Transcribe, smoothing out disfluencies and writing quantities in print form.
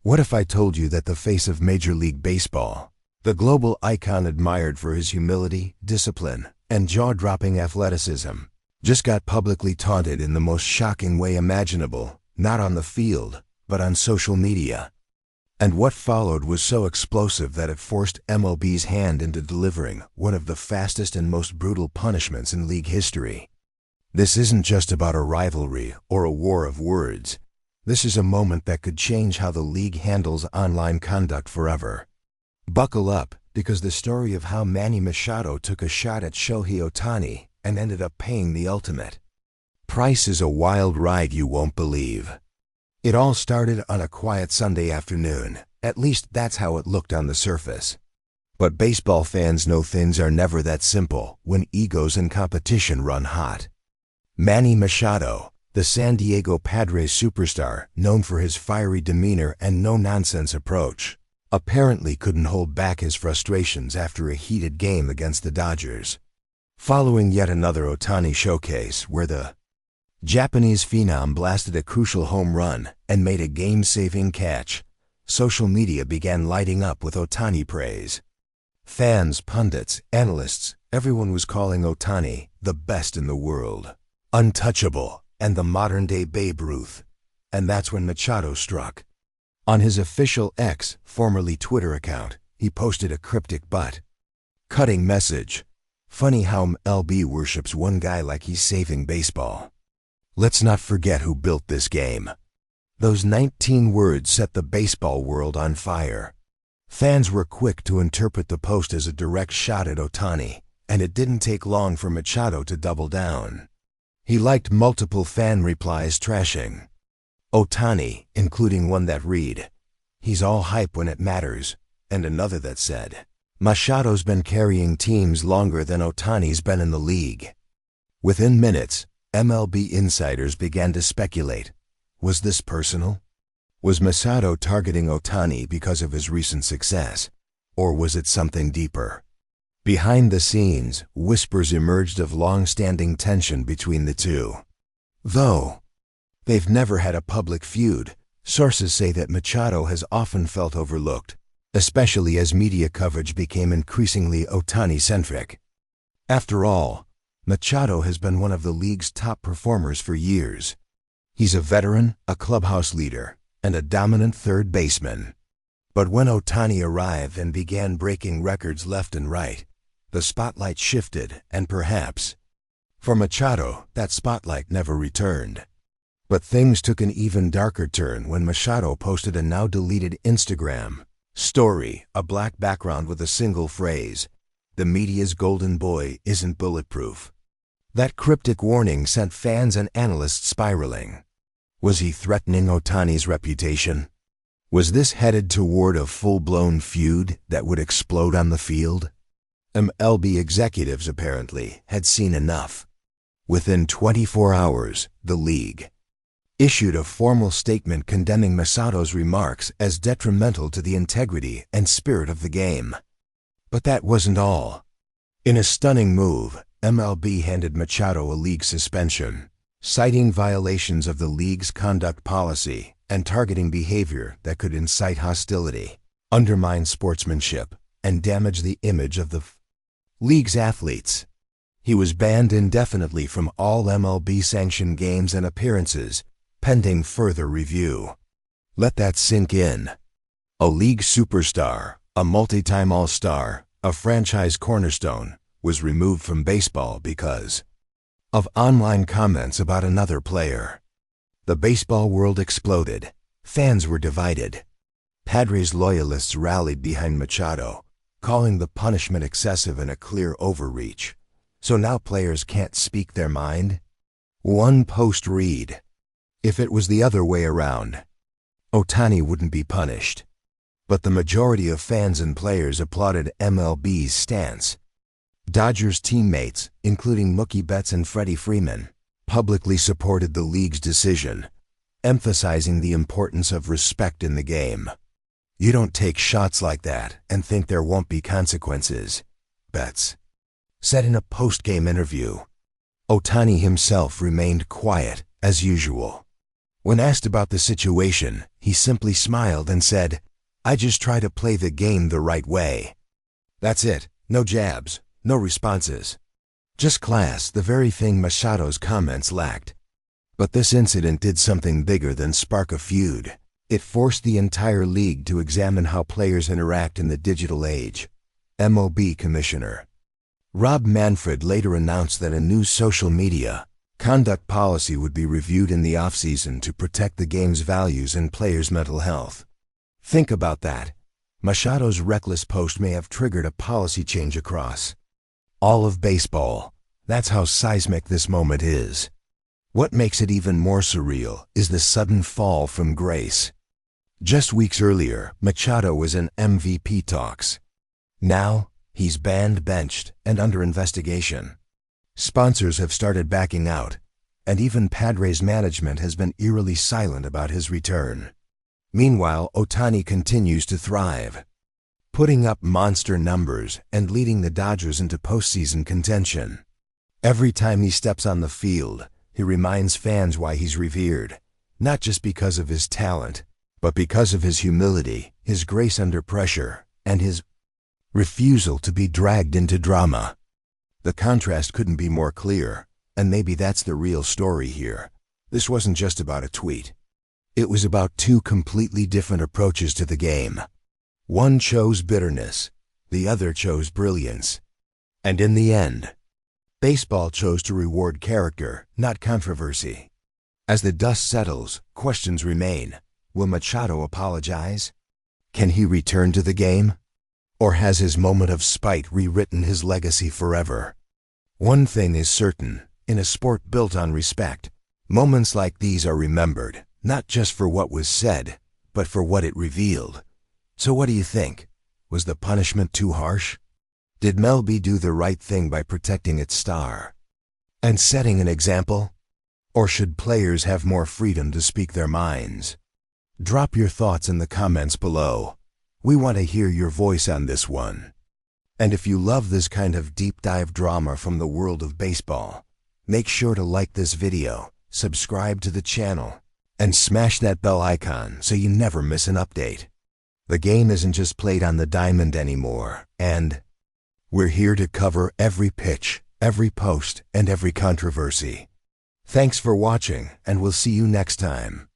What if I told you that the face of Major League Baseball, the global icon admired for his humility, discipline, and jaw-dropping athleticism, just got publicly taunted in the most shocking way imaginable, not on the field, but on social media? And what followed was so explosive that it forced MLB's hand into delivering one of the fastest and most brutal punishments in league history. This isn't just about a rivalry or a war of words. This is a moment that could change how the league handles online conduct forever. Buckle up, because the story of how Manny Machado took a shot at Shohei Ohtani and ended up paying the ultimate price is a wild ride you won't believe. It all started on a quiet Sunday afternoon. At least that's how it looked on the surface. But baseball fans know things are never that simple when egos and competition run hot. Manny Machado, the San Diego Padres superstar known for his fiery demeanor and no-nonsense approach, apparently couldn't hold back his frustrations after a heated game against the Dodgers. Following yet another Ohtani showcase where the Japanese phenom blasted a crucial home run and made a game-saving catch, social media began lighting up with Ohtani praise. Fans, pundits, analysts, everyone was calling Ohtani the best in the world, untouchable, and the modern-day Babe Ruth. And that's when Machado struck. On his official X, formerly Twitter account, he posted a cryptic but cutting message. Funny how MLB worships one guy like he's saving baseball. Let's not forget who built this game. Those 19 words set the baseball world on fire. Fans were quick to interpret the post as a direct shot at Ohtani, and it didn't take long for Machado to double down. He liked multiple fan replies trashing Ohtani, including one that read, "He's all hype when it matters," and another that said, "Machado's been carrying teams longer than Ohtani's been in the league." Within minutes, MLB insiders began to speculate. Was this personal? Was Machado targeting Ohtani because of his recent success? Or was it something deeper? Behind the scenes, whispers emerged of long-standing tension between the two. Though they've never had a public feud, sources say that Machado has often felt overlooked, especially as media coverage became increasingly Ohtani-centric. After all, Machado has been one of the league's top performers for years. He's a veteran, a clubhouse leader, and a dominant third baseman. But when Ohtani arrived and began breaking records left and right, the spotlight shifted, and perhaps, for Machado, that spotlight never returned. But things took an even darker turn when Machado posted a now-deleted Instagram story, a black background with a single phrase, "The media's golden boy isn't bulletproof." That cryptic warning sent fans and analysts spiraling. Was he threatening Ohtani's reputation? Was this headed toward a full-blown feud that would explode on the field? MLB executives apparently had seen enough. Within 24 hours, the league issued a formal statement condemning Machado's remarks as detrimental to the integrity and spirit of the game. But that wasn't all. In a stunning move, MLB handed Machado a league suspension, citing violations of the league's conduct policy and targeting behavior that could incite hostility, undermine sportsmanship, and damage the image of the league's athletes. He was banned indefinitely from all MLB-sanctioned games and appearances, pending further review. Let that sink in. A league superstar, a multi-time All-Star, a franchise cornerstone, was removed from baseball because of online comments about another player. The baseball world exploded. Fans were divided. Padres loyalists rallied behind Machado, calling the punishment excessive and a clear overreach. So now players can't speak their mind? One post read, "If it was the other way around, Ohtani wouldn't be punished." But the majority of fans and players applauded MLB's stance. Dodgers teammates, including Mookie Betts and Freddie Freeman, publicly supported the league's decision, emphasizing the importance of respect in the game. "You don't take shots like that and think there won't be consequences," Betts said in a post-game interview. Ohtani himself remained quiet, as usual. When asked about the situation, he simply smiled and said, "I just try to play the game the right way." That's it. No jabs, no responses. Just class, the very thing Machado's comments lacked. But this incident did something bigger than spark a feud. It forced the entire league to examine how players interact in the digital age. MLB Commissioner Rob Manfred later announced that a new social media conduct policy would be reviewed in the offseason to protect the game's values and players' mental health. Think about that. Machado's reckless post may have triggered a policy change across all of baseball. That's how seismic this moment is. What makes it even more surreal is the sudden fall from grace. Just weeks earlier, Machado was in MVP talks. Now, he's banned, benched, and under investigation. Sponsors have started backing out, and even Padres management has been eerily silent about his return. Meanwhile, Ohtani continues to thrive, putting up monster numbers and leading the Dodgers into postseason contention. Every time he steps on the field, he reminds fans why he's revered, not just because of his talent, but because of his humility, his grace under pressure, and his refusal to be dragged into drama. The contrast couldn't be more clear, and maybe that's the real story here. This wasn't just about a tweet. It was about two completely different approaches to the game. One chose bitterness, the other chose brilliance. And in the end, baseball chose to reward character, not controversy. As the dust settles, questions remain. Will Machado apologize? Can he return to the game? Or has his moment of spite rewritten his legacy forever? One thing is certain, in a sport built on respect, moments like these are remembered, not just for what was said, but for what it revealed. So what do you think? Was the punishment too harsh? Did MLB do the right thing by protecting its star and setting an example? Or should players have more freedom to speak their minds? Drop your thoughts in the comments below. We want to hear your voice on this one. And if you love this kind of deep dive drama from the world of baseball, make sure to like this video, subscribe to the channel, and smash that bell icon so you never miss an update. The game isn't just played on the diamond anymore, and we're here to cover every pitch, every post, and every controversy. Thanks for watching, and we'll see you next time.